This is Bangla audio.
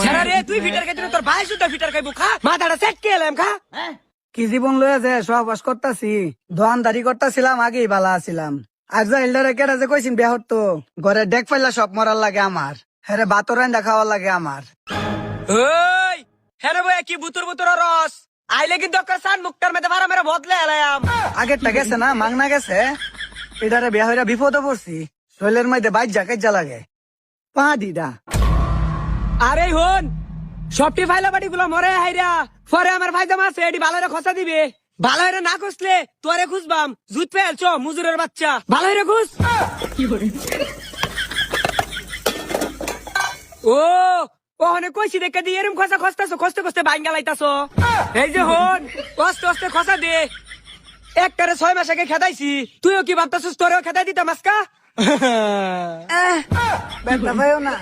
সারা রে তুই ফিটার খাইতে তোর ভাই শুদ্ধ ফিটার খাইবো খা মাথাটা সেট কে এলাম খা কি জীবন লয়ে যে সহবাস করতাছি দোয়ানদারি করতাছিলাম আগেই বালা আছিলাম আর যা এল্ডারে কেটে যে কইছিন বেহর তো ঘরে ডেক পাইলা সব মরার লাগে আমার হ্যাঁ বাতর রান্দা খাওয়ার লাগে আমার ওই হ্যাঁ বই কি বুতুর বুতুর রস আইলে কিন্তু দক্কর সান মুক্তার মেতে ভাড়া মেরে বদলে এলাম আগেরটা গেছে না মাংনা গেছে এটারে বিয়া হইরা বিপদে পড়ছি শৈলের মধ্যে বাইর যা লাগে পা দিদা আরে হন সবটি ফাইলা বাড়ি গুলো মরে হাইরা পরে আমার ভাই জামা আছে এটি ভালো খসা দিবে ভালো হইরে না খুঁজলে তোরে খুঁজবাম জুত ফেলছ মুজুরের বাচ্চা ভালো হইরে খুঁজ ও ওখানে কইছি দেখে দিয়ে এরম খসা খসতাছো খসতে খসতে বাইঙ্গা লাইতাছো এই যে হন কষ্ট কষ্ট খসা দে একটারে 6 মাস আগে খেদাইছি তুইও কি ভাবতাছিস তোরেও খেদাই দিতাম আজকা ব্যথা পাইও না